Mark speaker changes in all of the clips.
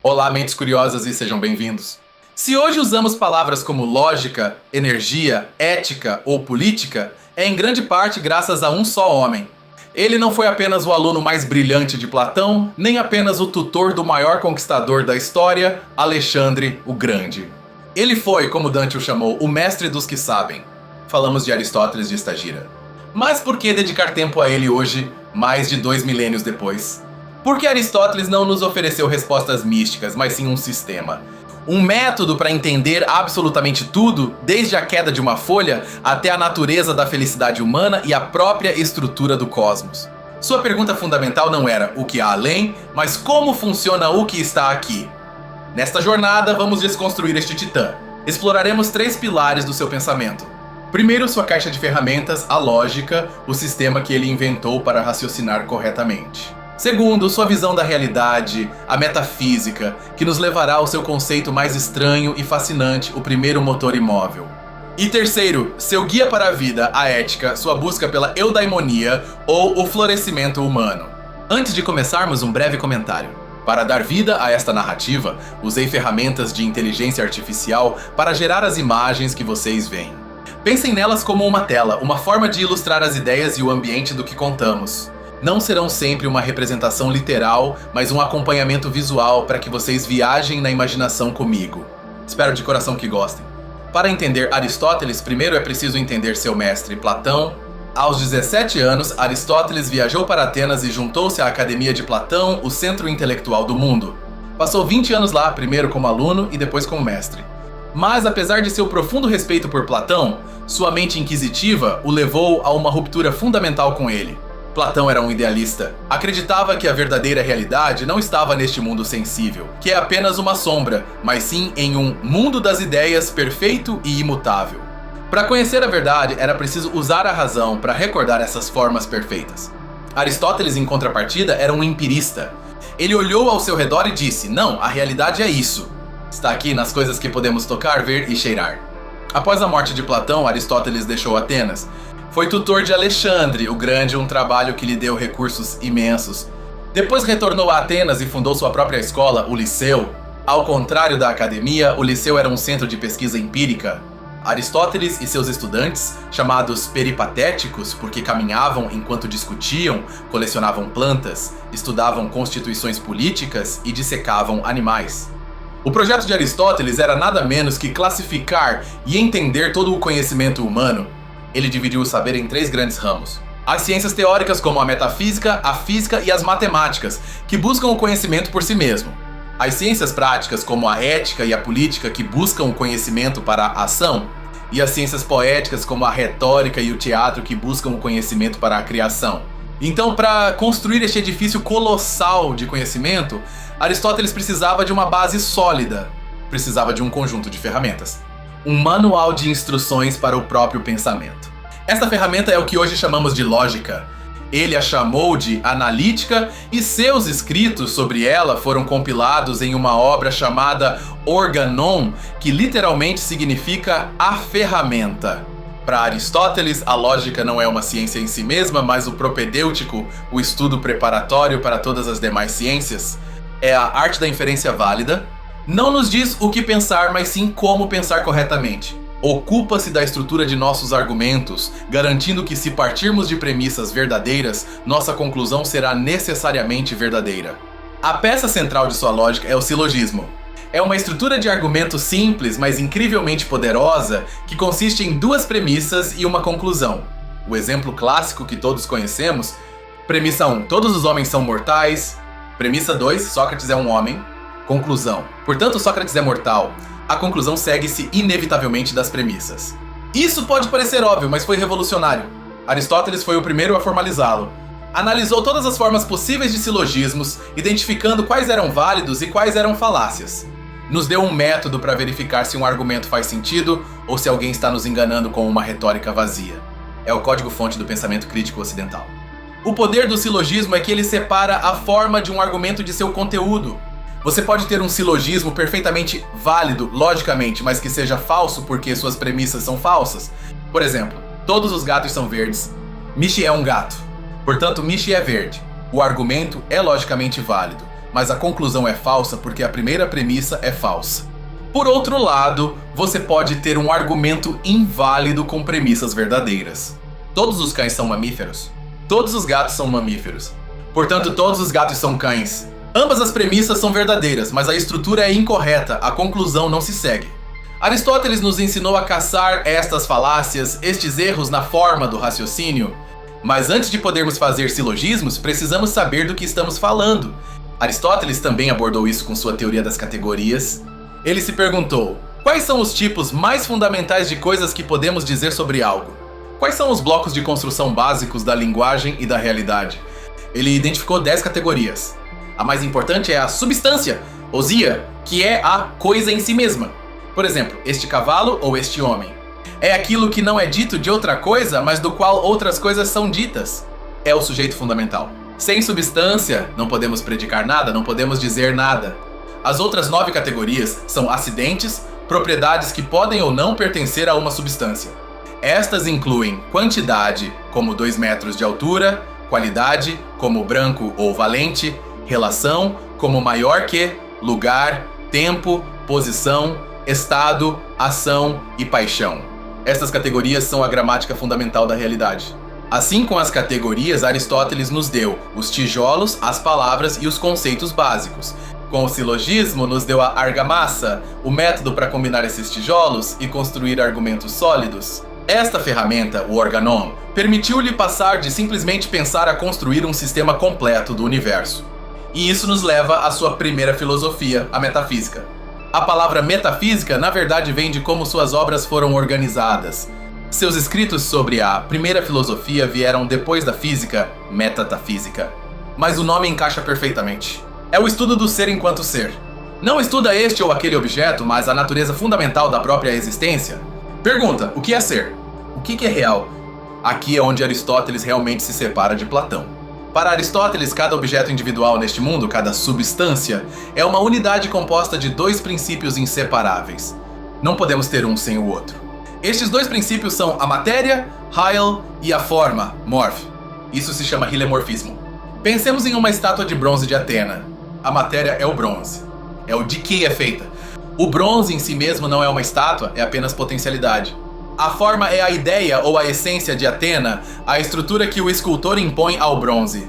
Speaker 1: Olá, mentes curiosas, e sejam bem-vindos. Se hoje usamos palavras como lógica, energia, ética ou política, é em grande parte graças a um só homem. Ele não foi apenas o aluno mais brilhante de Platão, nem apenas o tutor do maior conquistador da história, Alexandre o Grande. Ele foi, como Dante o chamou, o mestre dos que sabem. Falamos de Aristóteles de Estagira. Mas por que dedicar tempo a ele hoje, mais de 2 milênios depois? Porque Aristóteles não nos ofereceu respostas místicas, mas sim um sistema. Um método para entender absolutamente tudo, desde a queda de uma folha até a natureza da felicidade humana e a própria estrutura do cosmos. Sua pergunta fundamental não era o que há além, mas como funciona o que está aqui. Nesta jornada, vamos desconstruir este titã. Exploraremos 3 pilares do seu pensamento. Primeiro, sua caixa de ferramentas, a lógica, o sistema que ele inventou para raciocinar corretamente. Segundo, sua visão da realidade, a metafísica, que nos levará ao seu conceito mais estranho e fascinante, o primeiro motor imóvel. E terceiro, seu guia para a vida, a ética, sua busca pela eudaimonia ou o florescimento humano. Antes de começarmos, um breve comentário. Para dar vida a esta narrativa, usei ferramentas de inteligência artificial para gerar as imagens que vocês veem. Pensem nelas como uma tela, uma forma de ilustrar as ideias e o ambiente do que contamos. Não serão sempre uma representação literal, mas um acompanhamento visual para que vocês viajem na imaginação comigo. Espero de coração que gostem. Para entender Aristóteles, primeiro é preciso entender seu mestre, Platão. Aos 17 anos, Aristóteles viajou para Atenas e juntou-se à Academia de Platão, o centro intelectual do mundo. Passou 20 anos lá, primeiro como aluno e depois como mestre. Mas apesar de seu profundo respeito por Platão, sua mente inquisitiva o levou a uma ruptura fundamental com ele. Platão era um idealista. Acreditava que a verdadeira realidade não estava neste mundo sensível, que é apenas uma sombra, mas sim em um mundo das ideias perfeito e imutável. Para conhecer a verdade, era preciso usar a razão para recordar essas formas perfeitas. Aristóteles, em contrapartida, era um empirista. Ele olhou ao seu redor e disse: não, a realidade é isso. Está aqui nas coisas que podemos tocar, ver e cheirar. Após a morte de Platão, Aristóteles deixou Atenas. Foi tutor de Alexandre o Grande, um trabalho que lhe deu recursos imensos. Depois retornou a Atenas e fundou sua própria escola, o Liceu. Ao contrário da academia, o Liceu era um centro de pesquisa empírica. Aristóteles e seus estudantes, chamados peripatéticos porque caminhavam enquanto discutiam, colecionavam plantas, estudavam constituições políticas e dissecavam animais. O projeto de Aristóteles era nada menos que classificar e entender todo o conhecimento humano. Ele dividiu o saber em 3 grandes ramos. As ciências teóricas, como a metafísica, a física e as matemáticas, que buscam o conhecimento por si mesmo. As ciências práticas, como a ética e a política, que buscam o conhecimento para a ação. E as ciências poéticas, como a retórica e o teatro, que buscam o conhecimento para a criação. Então, para construir este edifício colossal de conhecimento, Aristóteles precisava de uma base sólida. Precisava de um conjunto de ferramentas. Um manual de instruções para o próprio pensamento. Esta ferramenta é o que hoje chamamos de lógica. Ele a chamou de analítica e seus escritos sobre ela foram compilados em uma obra chamada Organon, que literalmente significa a ferramenta. Para Aristóteles, a lógica não é uma ciência em si mesma, mas o propedêutico, o estudo preparatório para todas as demais ciências. É a arte da inferência válida. Não nos diz o que pensar, mas sim como pensar corretamente. Ocupa-se da estrutura de nossos argumentos, garantindo que se partirmos de premissas verdadeiras, nossa conclusão será necessariamente verdadeira. A peça central de sua lógica é o silogismo. É uma estrutura de argumento simples, mas incrivelmente poderosa, que consiste em 2 premissas e uma conclusão. O exemplo clássico que todos conhecemos: premissa 1, todos os homens são mortais. Premissa 2, Sócrates é um homem. Conclusão: portanto, Sócrates é mortal. A conclusão segue-se inevitavelmente das premissas. Isso pode parecer óbvio, mas foi revolucionário. Aristóteles foi o primeiro a formalizá-lo. Analisou todas as formas possíveis de silogismos, identificando quais eram válidos e quais eram falácias. Nos deu um método para verificar se um argumento faz sentido ou se alguém está nos enganando com uma retórica vazia. É o código-fonte do pensamento crítico ocidental. O poder do silogismo é que ele separa a forma de um argumento de seu conteúdo. Você pode ter um silogismo perfeitamente válido, logicamente, mas que seja falso porque suas premissas são falsas. Por exemplo, todos os gatos são verdes. Michi é um gato. Portanto, Michi é verde. O argumento é logicamente válido, mas a conclusão é falsa porque a primeira premissa é falsa. Por outro lado, você pode ter um argumento inválido com premissas verdadeiras. Todos os cães são mamíferos. Todos os gatos são mamíferos. Portanto, todos os gatos são cães. Ambas as premissas são verdadeiras, mas a estrutura é incorreta, a conclusão não se segue. Aristóteles nos ensinou a caçar estas falácias, estes erros na forma do raciocínio. Mas antes de podermos fazer silogismos, precisamos saber do que estamos falando. Aristóteles também abordou isso com sua teoria das categorias. Ele se perguntou: quais são os tipos mais fundamentais de coisas que podemos dizer sobre algo? Quais são os blocos de construção básicos da linguagem e da realidade? Ele identificou 10 categorias. A mais importante é a substância, ousia, que é a coisa em si mesma. Por exemplo, este cavalo ou este homem. É aquilo que não é dito de outra coisa, mas do qual outras coisas são ditas. É o sujeito fundamental. Sem substância, não podemos predicar nada, não podemos dizer nada. As outras 9 categorias são acidentes, propriedades que podem ou não pertencer a uma substância. Estas incluem quantidade, como 2 metros de altura, qualidade, como branco ou valente, relação, como maior que, lugar, tempo, posição, estado, ação e paixão. Estas categorias são a gramática fundamental da realidade. Assim como as categorias, Aristóteles nos deu os tijolos, as palavras e os conceitos básicos. Com o silogismo, nos deu a argamassa, o método para combinar esses tijolos e construir argumentos sólidos. Esta ferramenta, o organon, permitiu-lhe passar de simplesmente pensar a construir um sistema completo do universo. E isso nos leva à sua primeira filosofia, a metafísica. A palavra metafísica, na verdade, vem de como suas obras foram organizadas. Seus escritos sobre a primeira filosofia vieram depois da física, metatafísica. Mas o nome encaixa perfeitamente. É o estudo do ser enquanto ser. Não estuda este ou aquele objeto, mas a natureza fundamental da própria existência. Pergunta: o que é ser? O que é real? Aqui é onde Aristóteles realmente se separa de Platão. Para Aristóteles, cada objeto individual neste mundo, cada substância, é uma unidade composta de 2 princípios inseparáveis. Não podemos ter um sem o outro. Estes 2 princípios são a matéria, Heil, e a forma, Morph. Isso se chama hilemorfismo. Pensemos em uma estátua de bronze de Atena. A matéria é o bronze. É o de que é feita. O bronze em si mesmo não é uma estátua, é apenas potencialidade. A forma é a ideia ou a essência de Atena, a estrutura que o escultor impõe ao bronze.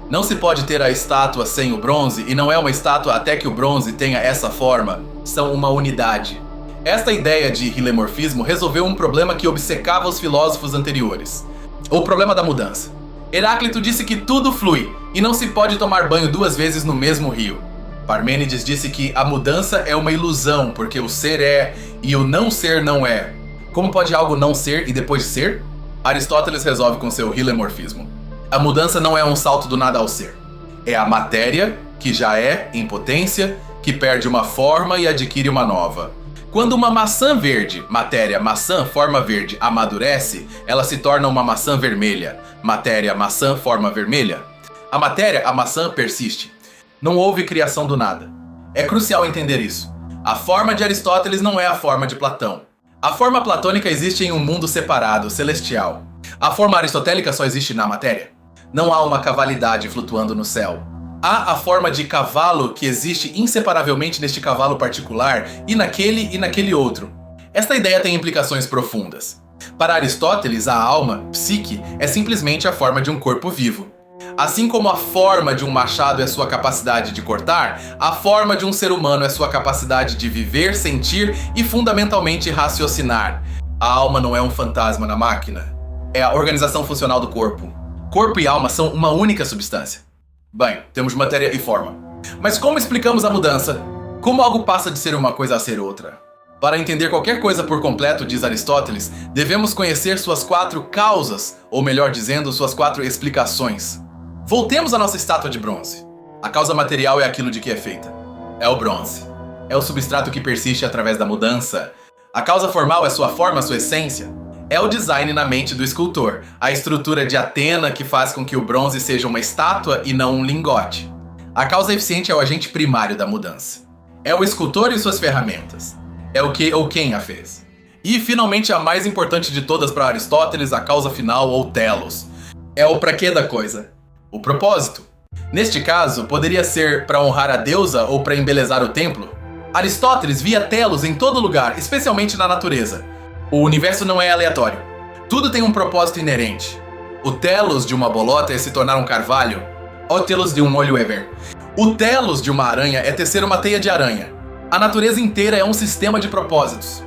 Speaker 1: Não se pode ter a estátua sem o bronze, e não é uma estátua até que o bronze tenha essa forma. São uma unidade. Esta ideia de hilemorfismo resolveu um problema que obcecava os filósofos anteriores: o problema da mudança. Heráclito disse que tudo flui, e não se pode tomar banho 2 vezes no mesmo rio. Parmênides disse que a mudança é uma ilusão, porque o ser é, e o não ser não é. Como pode algo não ser e depois ser? Aristóteles resolve com seu hilemorfismo. A mudança não é um salto do nada ao ser. É a matéria, que já é, em potência, que perde uma forma e adquire uma nova. Quando uma maçã verde, matéria, maçã, forma verde, amadurece, ela se torna uma maçã vermelha. Matéria, maçã, forma vermelha. A matéria, a maçã, persiste. Não houve criação do nada. É crucial entender isso. A forma de Aristóteles não é a forma de Platão. A forma platônica existe em um mundo separado, celestial. A forma aristotélica só existe na matéria. Não há uma cavalidade flutuando no céu. Há a forma de cavalo que existe inseparavelmente neste cavalo particular e naquele outro. Esta ideia tem implicações profundas. Para Aristóteles, a alma, psique, é simplesmente a forma de um corpo vivo. Assim como a forma de um machado é sua capacidade de cortar, a forma de um ser humano é sua capacidade de viver, sentir e fundamentalmente raciocinar. A alma não é um fantasma na máquina. É a organização funcional do corpo. Corpo e alma são uma única substância. Bem, temos matéria e forma. Mas como explicamos a mudança? Como algo passa de ser uma coisa a ser outra? Para entender qualquer coisa por completo, diz Aristóteles, devemos conhecer suas 4 causas, ou melhor dizendo, suas 4 explicações. Voltemos à nossa estátua de bronze. A causa material é aquilo de que é feita. É o bronze. É o substrato que persiste através da mudança. A causa formal é sua forma, sua essência. É o design na mente do escultor, a estrutura de Atena que faz com que o bronze seja uma estátua e não um lingote. A causa eficiente é o agente primário da mudança. É o escultor e suas ferramentas. É o que ou quem a fez. E, finalmente, a mais importante de todas para Aristóteles, a causa final ou telos. É o pra quê da coisa. O propósito. Neste caso, poderia ser para honrar a deusa ou para embelezar o templo. Aristóteles via telos em todo lugar, especialmente na natureza. O universo não é aleatório. Tudo tem um propósito inerente. O telos de uma bolota é se tornar um carvalho. O telos de um olho Ever. O telos de uma aranha é tecer uma teia de aranha. A natureza inteira é um sistema de propósitos.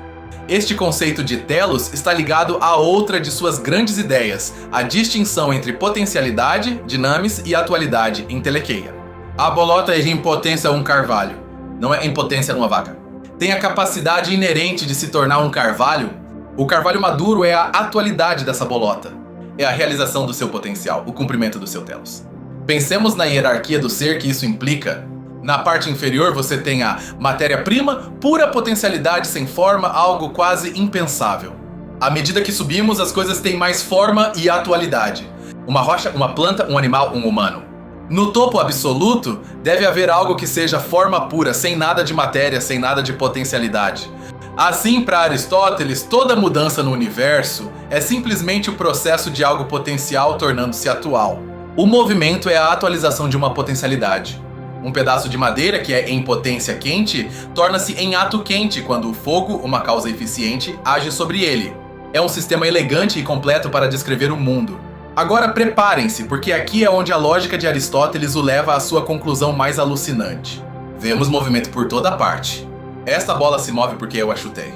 Speaker 1: Este conceito de telos está ligado a outra de suas grandes ideias, a distinção entre potencialidade, dinamis e atualidade, entelequeia. A bolota é em potência um carvalho, não é em potência numa vaca. Tem a capacidade inerente de se tornar um carvalho. O carvalho maduro é a atualidade dessa bolota. É a realização do seu potencial, o cumprimento do seu telos. Pensemos na hierarquia do ser que isso implica. Na parte inferior você tem a matéria-prima, pura potencialidade sem forma, algo quase impensável. À medida que subimos, as coisas têm mais forma e atualidade. Uma rocha, uma planta, um animal, um humano. No topo absoluto, deve haver algo que seja forma pura, sem nada de matéria, sem nada de potencialidade. Assim, para Aristóteles, toda mudança no universo é simplesmente o processo de algo potencial tornando-se atual. O movimento é a atualização de uma potencialidade. Um pedaço de madeira que é em potência quente torna-se em ato quente quando o fogo, uma causa eficiente, age sobre ele. É um sistema elegante e completo para descrever o mundo. Agora preparem-se, porque aqui é onde a lógica de Aristóteles o leva à sua conclusão mais alucinante. Vemos movimento por toda parte. Esta bola se move porque eu a chutei.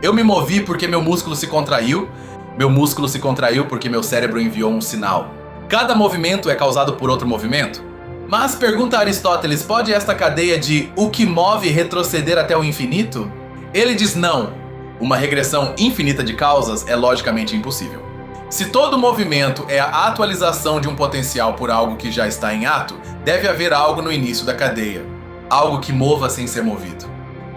Speaker 1: Eu me movi porque meu músculo se contraiu. Meu músculo se contraiu porque meu cérebro enviou um sinal. Cada movimento é causado por outro movimento? Mas, pergunta Aristóteles, pode esta cadeia de o que move retroceder até o infinito? Ele diz não. Uma regressão infinita de causas é logicamente impossível. Se todo movimento é a atualização de um potencial por algo que já está em ato, deve haver algo no início da cadeia. Algo que mova sem ser movido.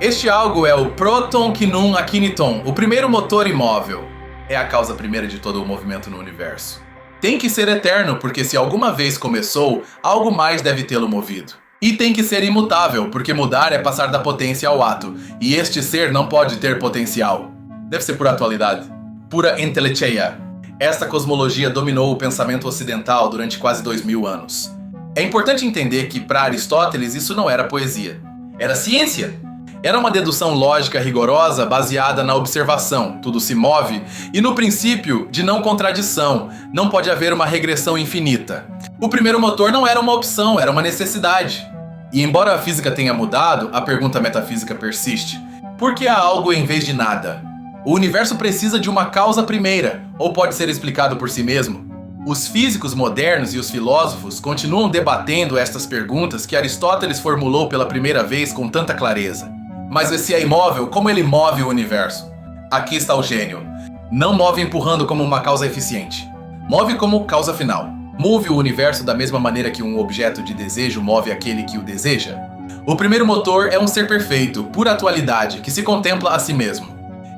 Speaker 1: Este algo é o proton kinum akiniton, o primeiro motor imóvel. É a causa primeira de todo o movimento no universo. Tem que ser eterno, porque se alguma vez começou, algo mais deve tê-lo movido. E tem que ser imutável, porque mudar é passar da potência ao ato, e este ser não pode ter potencial. Deve ser pura atualidade. Pura entelecheia. Esta cosmologia dominou o pensamento ocidental durante quase 2000 anos. É importante entender que, para Aristóteles, isso não era poesia. Era ciência. Era uma dedução lógica rigorosa baseada na observação, tudo se move, e no princípio de não contradição, não pode haver uma regressão infinita. O primeiro motor não era uma opção, era uma necessidade. E embora a física tenha mudado, a pergunta metafísica persiste. Por que há algo em vez de nada? O universo precisa de uma causa primeira, ou pode ser explicado por si mesmo? Os físicos modernos e os filósofos continuam debatendo estas perguntas que Aristóteles formulou pela primeira vez com tanta clareza. Mas se é imóvel, como ele move o universo? Aqui está o gênio. Não move empurrando como uma causa eficiente. Move como causa final. Move o universo da mesma maneira que um objeto de desejo move aquele que o deseja. O primeiro motor é um ser perfeito, pura atualidade, que se contempla a si mesmo.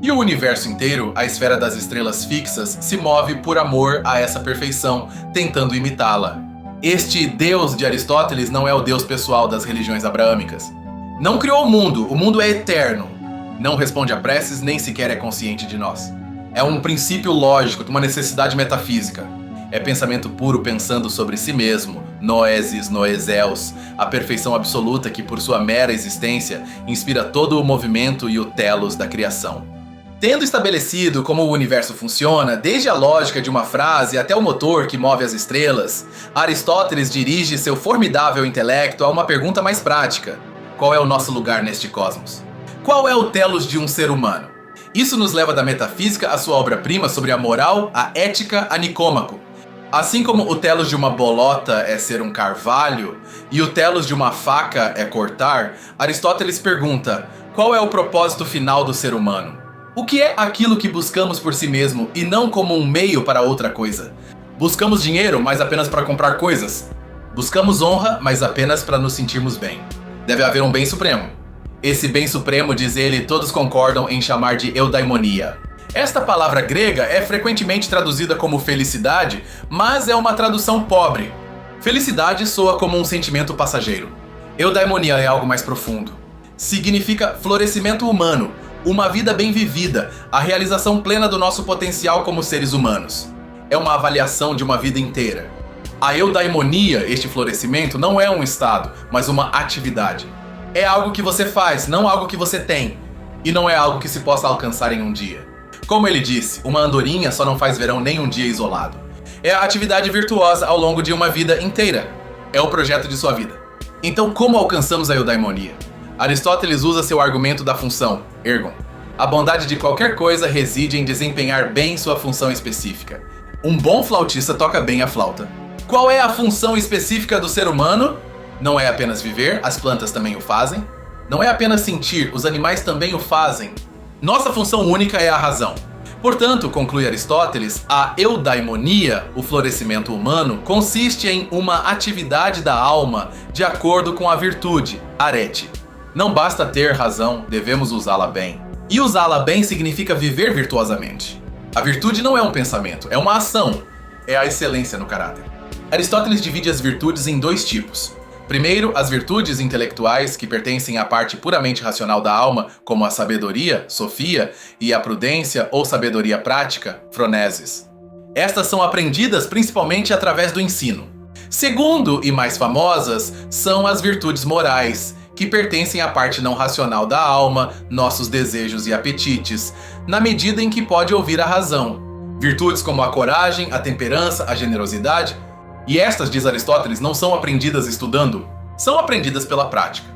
Speaker 1: E o universo inteiro, a esfera das estrelas fixas, se move por amor a essa perfeição, tentando imitá-la. Este Deus de Aristóteles não é o Deus pessoal das religiões abraâmicas. Não criou o mundo é eterno. Não responde a preces, nem sequer é consciente de nós. É um princípio lógico, uma necessidade metafísica. É pensamento puro pensando sobre si mesmo, noesis, noeseus, a perfeição absoluta que por sua mera existência inspira todo o movimento e o telos da criação. Tendo estabelecido como o universo funciona, desde a lógica de uma frase até o motor que move as estrelas, Aristóteles dirige seu formidável intelecto a uma pergunta mais prática. Qual é o nosso lugar neste cosmos? Qual é o telos de um ser humano? Isso nos leva da metafísica à sua obra-prima sobre a moral, a ética, a Nicômaco. Assim como o telos de uma bolota é ser um carvalho e o telos de uma faca é cortar, Aristóteles pergunta: qual é o propósito final do ser humano? O que é aquilo que buscamos por si mesmo e não como um meio para outra coisa? Buscamos dinheiro, mas apenas para comprar coisas. Buscamos honra, mas apenas para nos sentirmos bem. Deve haver um bem supremo. Esse bem supremo, diz ele, todos concordam em chamar de eudaimonia. Esta palavra grega é frequentemente traduzida como felicidade, mas é uma tradução pobre. Felicidade soa como um sentimento passageiro. Eudaimonia é algo mais profundo. Significa florescimento humano, uma vida bem vivida, a realização plena do nosso potencial como seres humanos. É uma avaliação de uma vida inteira. A eudaimonia, este florescimento, não é um estado, mas uma atividade. É algo que você faz, não algo que você tem. E não é algo que se possa alcançar em um dia. Como ele disse, uma andorinha só não faz verão nem um dia isolado. É a atividade virtuosa ao longo de uma vida inteira. É o projeto de sua vida. Então, como alcançamos a eudaimonia? Aristóteles usa seu argumento da função, ergon. A bondade de qualquer coisa reside em desempenhar bem sua função específica. Um bom flautista toca bem a flauta. Qual é a função específica do ser humano? Não é apenas viver, as plantas também o fazem. Não é apenas sentir, os animais também o fazem. Nossa função única é a razão. Portanto, conclui Aristóteles, a eudaimonia, o florescimento humano, consiste em uma atividade da alma de acordo com a virtude, arete. Não basta ter razão, devemos usá-la bem. E usá-la bem significa viver virtuosamente. A virtude não é um pensamento, é uma ação. É a excelência no caráter. Aristóteles divide as virtudes em dois tipos. Primeiro, as virtudes intelectuais, que pertencem à parte puramente racional da alma, como a sabedoria, sofia, e a prudência ou sabedoria prática, phronesis. Estas são aprendidas principalmente através do ensino. Segundo, e mais famosas, são as virtudes morais, que pertencem à parte não racional da alma, nossos desejos e apetites, na medida em que pode ouvir a razão. Virtudes como a coragem, a temperança, a generosidade. E estas, diz Aristóteles, não são aprendidas estudando, são aprendidas pela prática.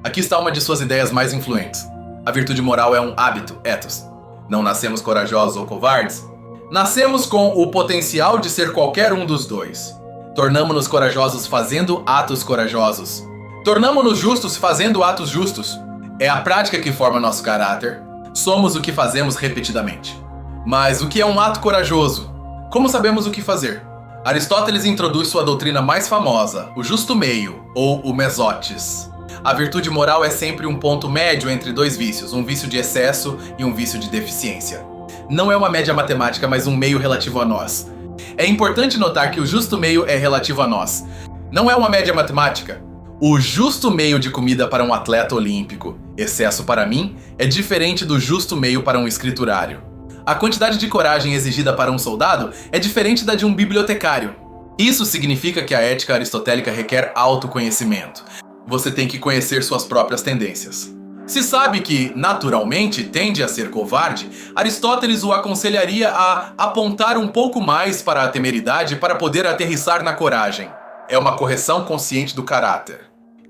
Speaker 1: Aqui está uma de suas ideias mais influentes. A virtude moral é um hábito, ethos. Não nascemos corajosos ou covardes. Nascemos com o potencial de ser qualquer um dos dois. Tornamo-nos corajosos fazendo atos corajosos. Tornamo-nos justos fazendo atos justos. É a prática que forma nosso caráter. Somos o que fazemos repetidamente. Mas o que é um ato corajoso? Como sabemos o que fazer? Aristóteles introduz sua doutrina mais famosa, o justo meio, ou o mesotes. A virtude moral é sempre um ponto médio entre dois vícios, um vício de excesso e um vício de deficiência. Não é uma média matemática, mas um meio relativo a nós. É importante notar que o justo meio é relativo a nós. Não é uma média matemática. O justo meio de comida para um atleta olímpico, excesso para mim, é diferente do justo meio para um escriturário. A quantidade de coragem exigida para um soldado é diferente da de um bibliotecário. Isso significa que a ética aristotélica requer autoconhecimento. Você tem que conhecer suas próprias tendências. Se sabe que, naturalmente, tende a ser covarde, Aristóteles o aconselharia a apontar um pouco mais para a temeridade para poder aterrissar na coragem. É uma correção consciente do caráter.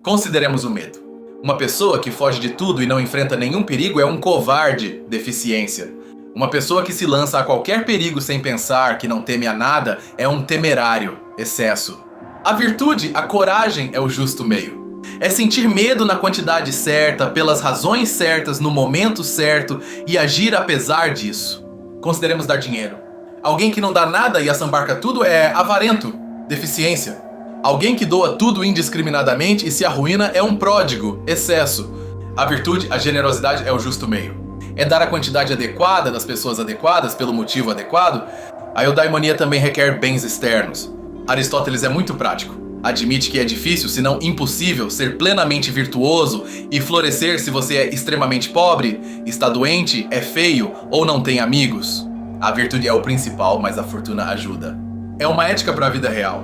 Speaker 1: Consideremos o medo. Uma pessoa que foge de tudo e não enfrenta nenhum perigo é um covarde, deficiência. Uma pessoa que se lança a qualquer perigo sem pensar, que não teme a nada, é um temerário, excesso. A virtude, a coragem, é o justo meio. É sentir medo na quantidade certa, pelas razões certas, no momento certo e agir apesar disso. Consideremos dar dinheiro. Alguém que não dá nada e assambarca tudo é avarento, deficiência. Alguém que doa tudo indiscriminadamente e se arruína é um pródigo, excesso. A virtude, a generosidade, é o justo meio. É dar a quantidade adequada das pessoas adequadas pelo motivo adequado. A eudaimonia também requer bens externos. Aristóteles é muito prático. Admite que é difícil, se não impossível, ser plenamente virtuoso e florescer se você é extremamente pobre, está doente, é feio ou não tem amigos. A virtude é o principal, mas a fortuna ajuda. É uma ética para a vida real.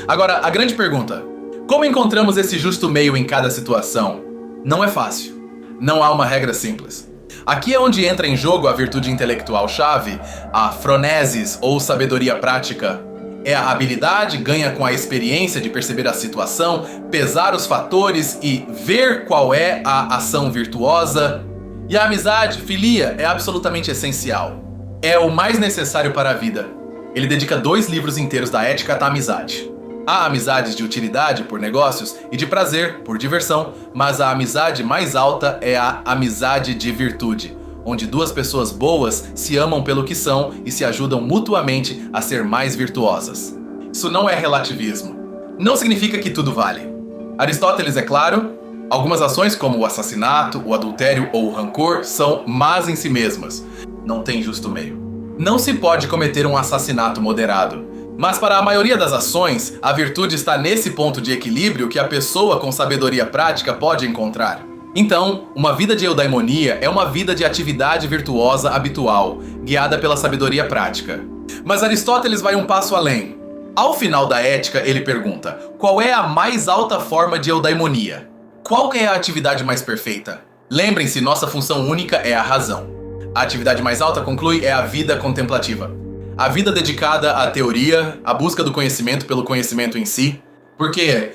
Speaker 1: Agora, a grande pergunta: como encontramos esse justo meio em cada situação? Não é fácil. Não há uma regra simples. Aqui é onde entra em jogo a virtude intelectual-chave, a phronesis ou sabedoria prática. É a habilidade, ganha com a experiência de perceber a situação, pesar os fatores e ver qual é a ação virtuosa. E a amizade, filia, é absolutamente essencial. É o mais necessário para a vida. Ele dedica 2 livros inteiros da ética à amizade. Há amizades de utilidade, por negócios, e de prazer, por diversão, mas a amizade mais alta é a amizade de virtude, onde 2 pessoas boas se amam pelo que são e se ajudam mutuamente a ser mais virtuosas. Isso não é relativismo. Não significa que tudo vale. Aristóteles é claro, algumas ações como o assassinato, o adultério ou o rancor são más em si mesmas. Não tem justo meio. Não se pode cometer um assassinato moderado. Mas para a maioria das ações, a virtude está nesse ponto de equilíbrio que a pessoa com sabedoria prática pode encontrar. Então, uma vida de eudaimonia é uma vida de atividade virtuosa habitual, guiada pela sabedoria prática. Mas Aristóteles vai um passo além. Ao final da Ética, ele pergunta: qual é a mais alta forma de eudaimonia? Qual que é a atividade mais perfeita? Lembrem-se, nossa função única é a razão. A atividade mais alta, conclui, é a vida contemplativa. A vida dedicada à teoria, à busca do conhecimento pelo conhecimento em si. Por quê?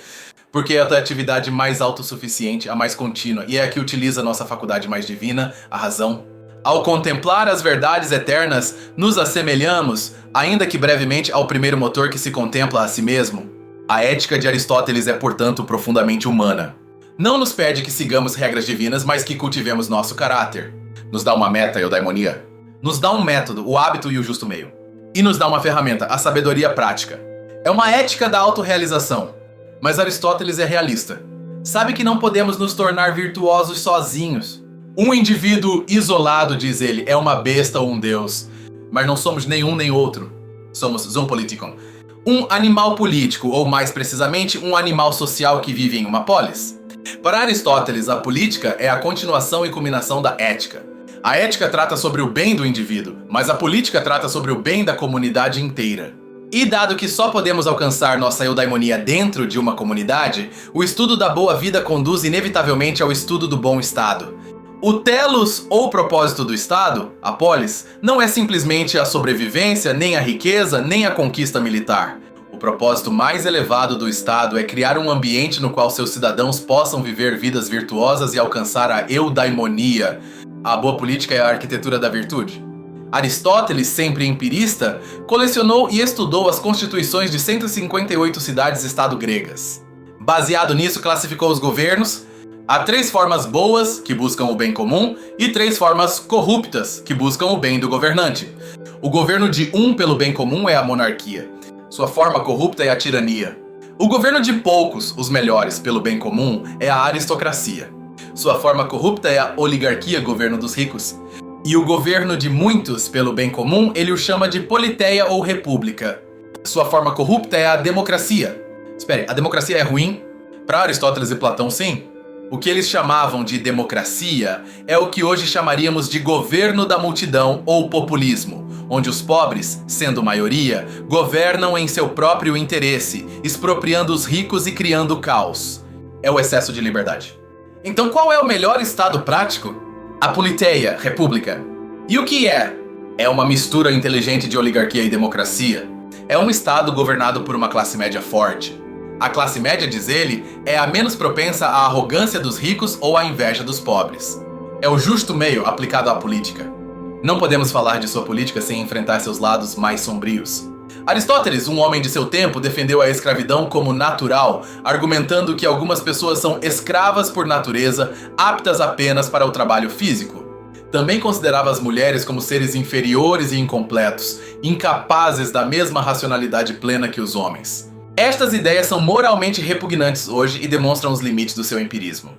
Speaker 1: Porque é a atividade mais autossuficiente, a mais contínua, e é a que utiliza a nossa faculdade mais divina, a razão. Ao contemplar as verdades eternas, nos assemelhamos, ainda que brevemente, ao primeiro motor que se contempla a si mesmo. A ética de Aristóteles é, portanto, profundamente humana. Não nos pede que sigamos regras divinas, mas que cultivemos nosso caráter. Nos dá uma meta, eudaimonia. Nos dá um método, o hábito e o justo meio. E nos dá uma ferramenta, a sabedoria prática. É uma ética da autorrealização. Mas Aristóteles é realista. Sabe que não podemos nos tornar virtuosos sozinhos. Um indivíduo isolado, diz ele, é uma besta ou um deus. Mas não somos nenhum nem outro. Somos zoompolitikon. Um animal político, ou mais precisamente, um animal social que vive em uma polis. Para Aristóteles, a política é a continuação e culminação da ética. A ética trata sobre o bem do indivíduo, mas a política trata sobre o bem da comunidade inteira. E dado que só podemos alcançar nossa eudaimonia dentro de uma comunidade, o estudo da boa vida conduz inevitavelmente ao estudo do bom estado. O telos ou propósito do Estado, a polis, não é simplesmente a sobrevivência, nem a riqueza, nem a conquista militar. O propósito mais elevado do Estado é criar um ambiente no qual seus cidadãos possam viver vidas virtuosas e alcançar a eudaimonia. A boa política é a arquitetura da virtude. Aristóteles, sempre empirista, colecionou e estudou as constituições de 158 cidades-estado gregas. Baseado nisso, classificou os governos. Há 3 formas boas, que buscam o bem comum, e 3 formas corruptas, que buscam o bem do governante. O governo de pelo bem comum é a monarquia. Sua forma corrupta é a tirania. O governo de poucos, os melhores, pelo bem comum, é a aristocracia. Sua forma corrupta é a oligarquia, governo dos ricos. E o governo de muitos, pelo bem comum, ele o chama de politeia ou república. Sua forma corrupta é a democracia. Espere, a democracia é ruim? Para Aristóteles e Platão, sim. O que eles chamavam de democracia é o que hoje chamaríamos de governo da multidão ou populismo, onde os pobres, sendo maioria, governam em seu próprio interesse, expropriando os ricos e criando caos. É o excesso de liberdade. Então qual é o melhor estado prático? A politeia, república. E o que é? É uma mistura inteligente de oligarquia e democracia. É um estado governado por uma classe média forte. A classe média, diz ele, é a menos propensa à arrogância dos ricos ou à inveja dos pobres. É o justo meio aplicado à política. Não podemos falar de sua política sem enfrentar seus lados mais sombrios. Aristóteles, um homem de seu tempo, defendeu a escravidão como natural, argumentando que algumas pessoas são escravas por natureza, aptas apenas para o trabalho físico. Também considerava as mulheres como seres inferiores e incompletos, incapazes da mesma racionalidade plena que os homens. Estas ideias são moralmente repugnantes hoje e demonstram os limites do seu empirismo.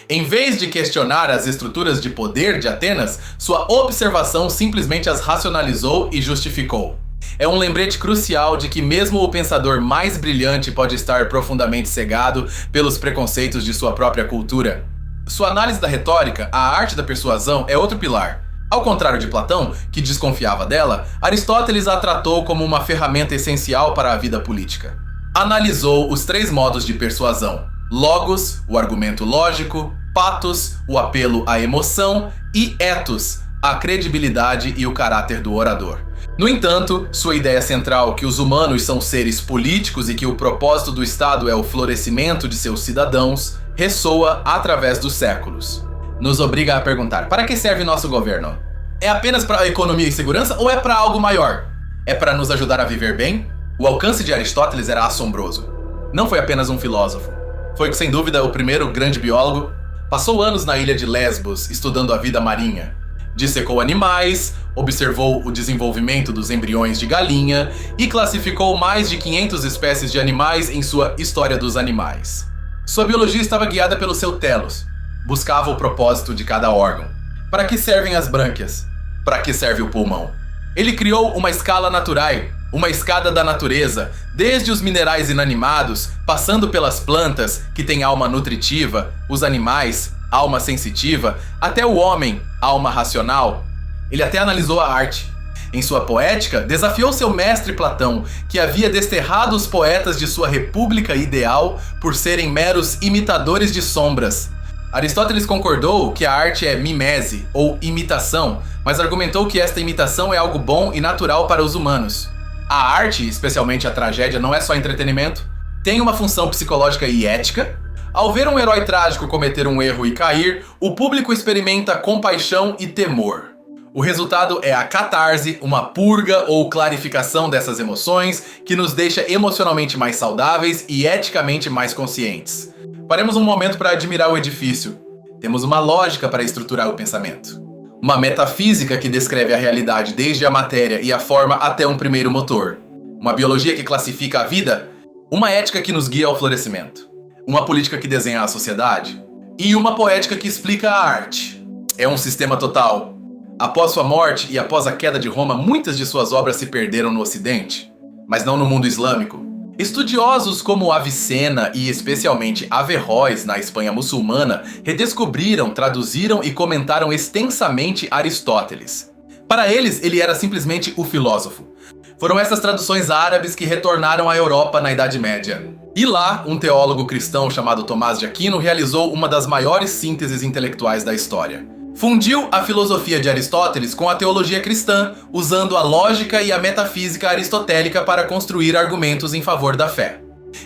Speaker 1: Em vez de questionar as estruturas de poder de Atenas, sua observação simplesmente as racionalizou e justificou. É um lembrete crucial de que mesmo o pensador mais brilhante pode estar profundamente cegado pelos preconceitos de sua própria cultura. Sua análise da retórica, a arte da persuasão, é outro pilar. Ao contrário de Platão, que desconfiava dela, Aristóteles a tratou como uma ferramenta essencial para a vida política. Analisou os 3 modos de persuasão: logos, o argumento lógico; pathos, o apelo à emoção; e ethos, a credibilidade e o caráter do orador. No entanto, sua ideia central, que os humanos são seres políticos e que o propósito do Estado é o florescimento de seus cidadãos, ressoa através dos séculos. Nos obriga a perguntar: para que serve nosso governo? É apenas para a economia e segurança ou é para algo maior? É para nos ajudar a viver bem? O alcance de Aristóteles era assombroso. Não foi apenas um filósofo. Foi, sem dúvida, o primeiro grande biólogo. Passou anos na ilha de Lesbos, estudando a vida marinha. Dissecou animais, observou o desenvolvimento dos embriões de galinha e classificou mais de 500 espécies de animais em sua História dos Animais. Sua biologia estava guiada pelo seu telos. Buscava o propósito de cada órgão. Para que servem as brânquias? Para que serve o pulmão? Ele criou uma escala naturae, uma escada da natureza, desde os minerais inanimados, passando pelas plantas, que têm alma nutritiva, os animais, alma sensitiva, até o homem, alma racional. Ele até analisou a arte. Em sua poética, desafiou seu mestre Platão, que havia desterrado os poetas de sua república ideal por serem meros imitadores de sombras. Aristóteles concordou que a arte é mimese, ou imitação, mas argumentou que esta imitação é algo bom e natural para os humanos. A arte, especialmente a tragédia, não é só entretenimento, tem uma função psicológica e ética. Ao ver um herói trágico cometer um erro e cair, o público experimenta compaixão e temor. O resultado é a catarse, uma purga ou clarificação dessas emoções que nos deixa emocionalmente mais saudáveis e eticamente mais conscientes. Paremos um momento para admirar o edifício. Temos uma lógica para estruturar o pensamento. Uma metafísica que descreve a realidade desde a matéria e a forma até um primeiro motor. Uma biologia que classifica a vida. Uma ética que nos guia ao florescimento. Uma política que desenha a sociedade. E uma poética que explica a arte. É um sistema total. Após sua morte e após a queda de Roma, muitas de suas obras se perderam no Ocidente, mas não no mundo islâmico. Estudiosos como Avicena e especialmente Averroes, na Espanha muçulmana, redescobriram, traduziram e comentaram extensamente Aristóteles. Para eles, ele era simplesmente o filósofo. Foram essas traduções árabes que retornaram à Europa na Idade Média. E lá, um teólogo cristão chamado Tomás de Aquino realizou uma das maiores sínteses intelectuais da história. Fundiu a filosofia de Aristóteles com a teologia cristã, usando a lógica e a metafísica aristotélica para construir argumentos em favor da fé.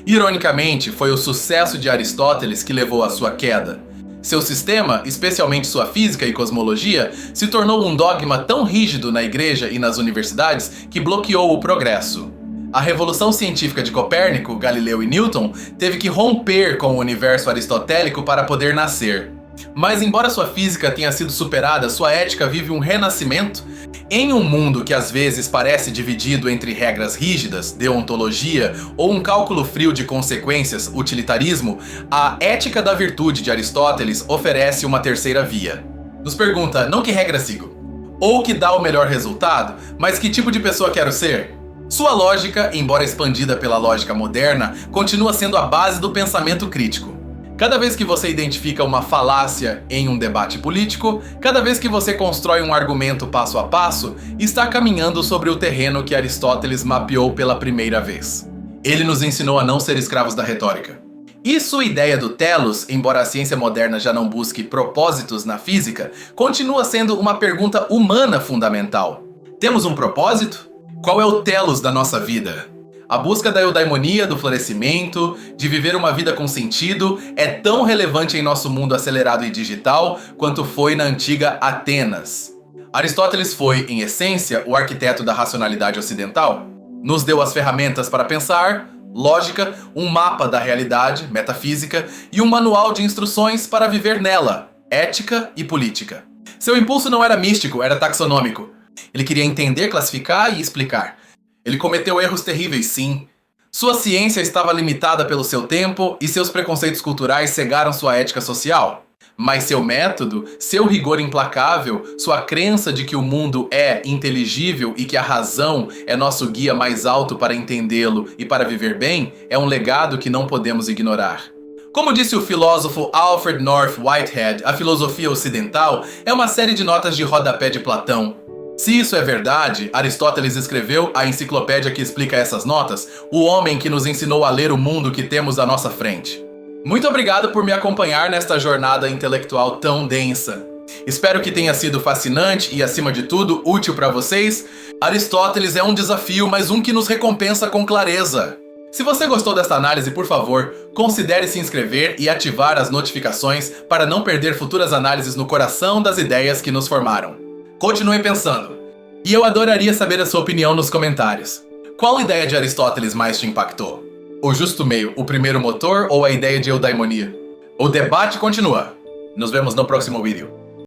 Speaker 1: Ironicamente, foi o sucesso de Aristóteles que levou à sua queda. Seu sistema, especialmente sua física e cosmologia, se tornou um dogma tão rígido na igreja e nas universidades que bloqueou o progresso. A revolução científica de Copérnico, Galileu e Newton teve que romper com o universo aristotélico para poder nascer. Mas embora sua física tenha sido superada, sua ética vive um renascimento. Em um mundo que às vezes parece dividido entre regras rígidas, deontologia ou um cálculo frio de consequências, utilitarismo, a ética da virtude de Aristóteles oferece uma terceira via. Nos pergunta não que regra sigo, ou que dá o melhor resultado, mas que tipo de pessoa quero ser? Sua lógica, embora expandida pela lógica moderna, continua sendo a base do pensamento crítico. Cada vez que você identifica uma falácia em um debate político, cada vez que você constrói um argumento passo a passo, está caminhando sobre o terreno que Aristóteles mapeou pela primeira vez. Ele nos ensinou a não ser escravos da retórica. E sua ideia do telos, embora a ciência moderna já não busque propósitos na física, continua sendo uma pergunta humana fundamental. Temos um propósito? Qual é o telos da nossa vida? A busca da eudaimonia, do florescimento, de viver uma vida com sentido, é tão relevante em nosso mundo acelerado e digital quanto foi na antiga Atenas. Aristóteles foi, em essência, o arquiteto da racionalidade ocidental. Nos deu as ferramentas para pensar, lógica, um mapa da realidade, metafísica, e um manual de instruções para viver nela, ética e política. Seu impulso não era místico, era taxonômico. Ele queria entender, classificar e explicar. Ele cometeu erros terríveis, sim. Sua ciência estava limitada pelo seu tempo e seus preconceitos culturais cegaram sua ética social. Mas seu método, seu rigor implacável, sua crença de que o mundo é inteligível e que a razão é nosso guia mais alto para entendê-lo e para viver bem, é um legado que não podemos ignorar. Como disse o filósofo Alfred North Whitehead, a filosofia ocidental é uma série de notas de rodapé de Platão. Se isso é verdade, Aristóteles escreveu a enciclopédia que explica essas notas, o homem que nos ensinou a ler o mundo que temos à nossa frente. Muito obrigado por me acompanhar nesta jornada intelectual tão densa. Espero que tenha sido fascinante e, acima de tudo, útil para vocês. Aristóteles é um desafio, mas um que nos recompensa com clareza. Se você gostou desta análise, por favor, considere se inscrever e ativar as notificações para não perder futuras análises no coração das ideias que nos formaram. Continue pensando. E eu adoraria saber a sua opinião nos comentários. Qual ideia de Aristóteles mais te impactou? O justo meio, o primeiro motor ou a ideia de eudaimonia? O debate continua. Nos vemos no próximo vídeo.